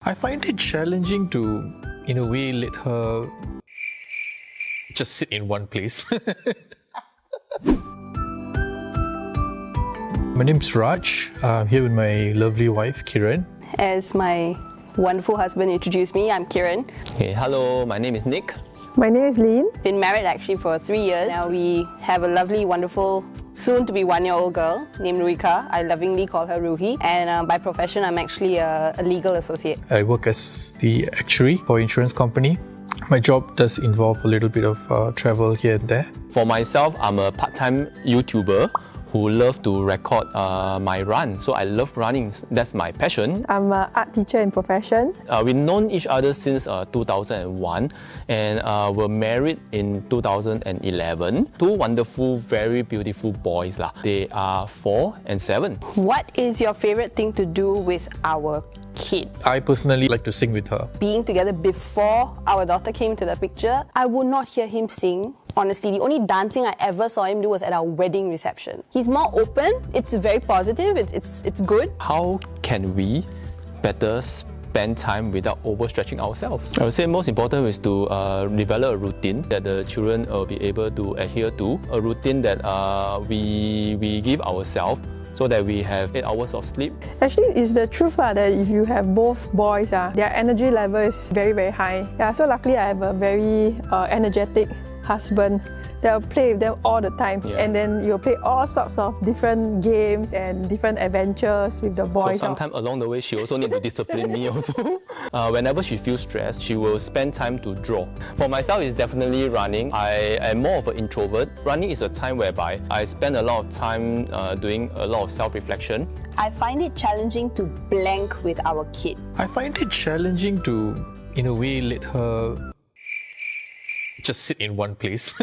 I find it challenging to, in a way, let her just sit in one place. My name's Raj. I'm here with my lovely wife, Kiran. As my wonderful husband introduced me, I'm Kiran. Hey, hello, my name is Nick. My name is Lynn. Been married actually for 3 years. Now we have a lovely, wonderful, soon-to-be one-year-old girl named Ruhika. I lovingly call her Ruhi. And by profession, I'm actually a legal associate. I work as the actuary for an insurance company. My job does involve a little bit of travel here and there. For myself, I'm a part-time YouTuber who love to record my run. So I love running, that's my passion. I'm an art teacher in profession. We've known each other since 2001 and were married in 2011. Two wonderful, very beautiful boys. They are 4 and 7. What is your favorite thing to do with our kid? I personally like to sing with her. Being together before our daughter came into the picture, I would not hear him sing. Honestly, the only dancing I ever saw him do was at our wedding reception. He's more open, it's very positive, it's good. How can we better spend time without overstretching ourselves? I would say most important is to develop a routine that the children will be able to adhere to, a routine that we give ourselves so that we have 8 hours of sleep. Actually, it's the truth that if you have both boys, their energy level is very, very high. So luckily I have a very energetic husband that will play with them all the time. And then you'll play all sorts of different games and different adventures with the boys. So sometimes along the way, she also need to discipline me also. Whenever she feels stressed, she will spend time to draw. For myself, it's definitely running. I am more of an introvert. Running is a time whereby I spend a lot of time doing a lot of self-reflection. I find it challenging to blank with our kid. I find it challenging to, in a way, let her just sit in one place.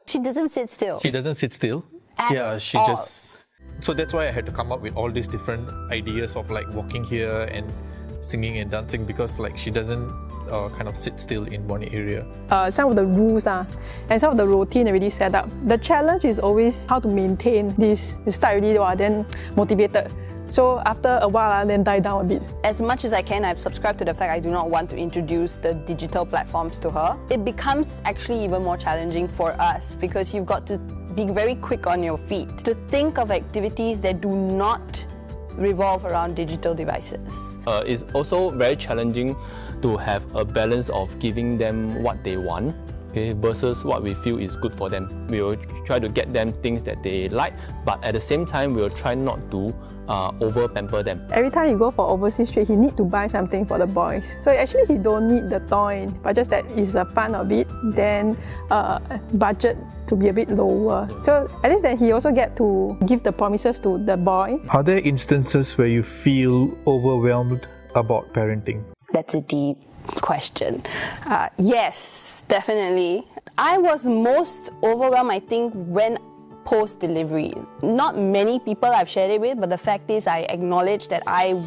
She doesn't sit still. She doesn't sit still. She all. just... So that's why I had to come up with all these different ideas of like walking here and singing and dancing, because like she doesn't kind of sit still in one area. Some of the rules and some of the routine already set up. The challenge is always how to maintain this. You start already, then motivated. So after a while, then die down a bit. As much as I can, I've subscribed to the fact I do not want to introduce the digital platforms to her. It becomes actually even more challenging for us because you've got to be very quick on your feet to think of activities that do not revolve around digital devices. It's also very challenging to have a balance of giving them what they want, versus what we feel is good for them. We will try to get them things that they like, but at the same time, we will try not to over pamper them. Every time you go for overseas trip, he need to buy something for the boys. So actually, he don't need the toy, but just that is a fun of it. Then budget to be a bit lower. So at least then he also get to give the promises to the boys. Are there instances where you feel overwhelmed about parenting? That's a deep question. Yes, definitely. I was most overwhelmed, I think, when post-delivery. Not many people I've shared it with, but the fact is I acknowledge that I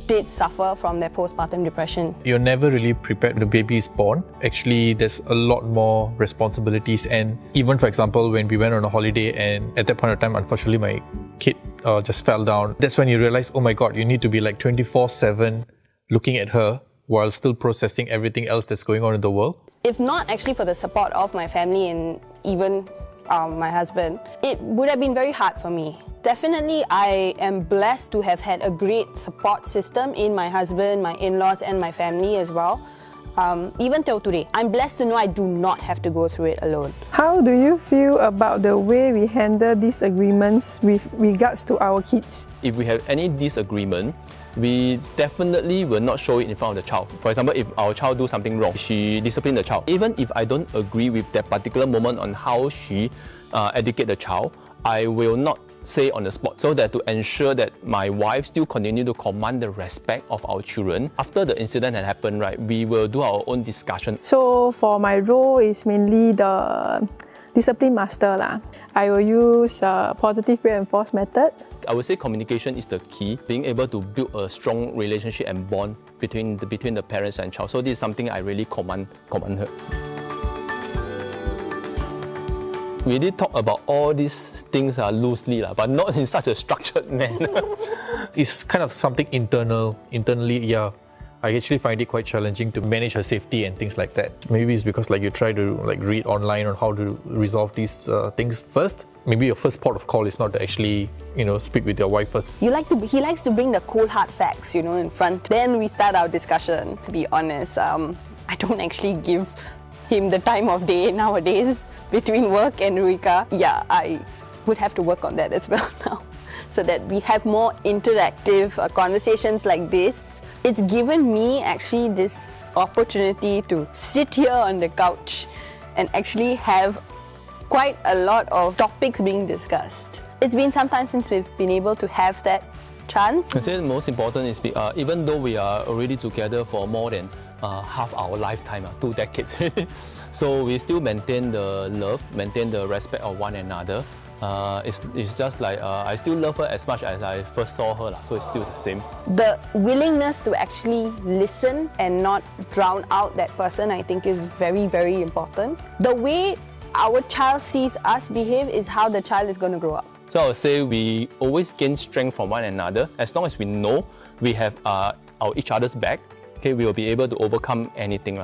did suffer from that postpartum depression. You're never really prepared when the baby is born. Actually, there's a lot more responsibilities, and even, for example, when we went on a holiday and at that point of time, unfortunately, my kid just fell down. That's when you realize, oh my God, you need to be like 24/7 looking at her while still processing everything else that's going on in the world. If not actually for the support of my family and even my husband, it would have been very hard for me. Definitely, I am blessed to have had a great support system in my husband, my in-laws and my family as well. Even till today, I'm blessed to know I do not have to go through it alone. How do you feel about the way we handle disagreements with regards to our kids? If we have any disagreement, we definitely will not show it in front of the child. For example, if our child do something wrong, she discipline the child. Even if I don't agree with that particular moment on how she educate the child, I will not say on the spot, so that to ensure that my wife still continue to command the respect of our children. After the incident had happened, right, we will do our own discussion. So for my role is mainly the discipline master. I will use positive reinforce method. I would say communication is the key, being able to build a strong relationship and bond between the parents and child. So this is something I really command her. We did talk about all these things loosely, but not in such a structured manner. It's kind of something internally, yeah. I actually find it quite challenging to manage her safety and things like that. Maybe it's because you try to read online on how to resolve these things first. Maybe your first port of call is not to actually, speak with your wife first. He likes to bring the cold hard facts, in front. Then we start our discussion. To be honest, I don't actually give him the time of day nowadays between work and Ruika. Yeah, I would have to work on that as well now, so that we have more interactive conversations like this. It's given me actually this opportunity to sit here on the couch and actually have quite a lot of topics being discussed. It's been some time since we've been able to have that chance. I say the most important is even though we are already together for more than half our lifetime, 2 decades, so we still maintain the love, maintain the respect of one another. It's just I still love her as much as I first saw her, so it's still the same. The willingness to actually listen and not drown out that person, I think, is very, very important. The way our child sees us behave is how the child is going to grow up. So I would say we always gain strength from one another. As long as we know we have each other's back, okay, we will be able to overcome anything.